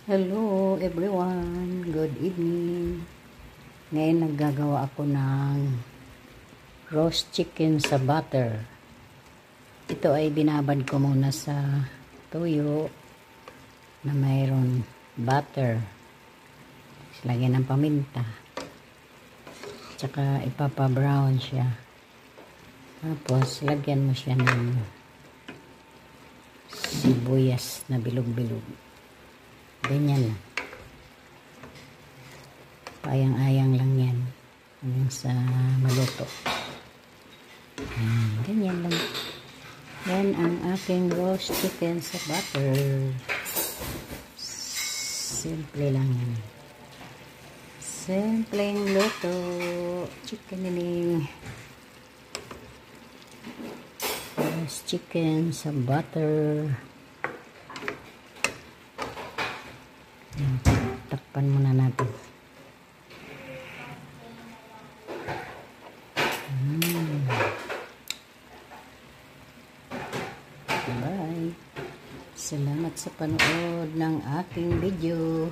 Hello everyone, good evening. Ngayon naggagawa ako ng roast chicken sa butter. Ito ay binabad ko muna sa tuyo na mayroon butter. Lagyan ng paminta. Tsaka ipapa-brown siya. Tapos lagyan mo siya ng sibuyas na bilog-bilog. Ganyan lang. Payang-ayang lang yan. Hanggang sa maluto. Ganyan lang. Yan ang aking roast chicken sa butter. Simple lang yan. Simpleng luto. Chicken nining. Roast chicken sa butter. Takpan muna natin. Bye. Salamat sa panood ng aking video.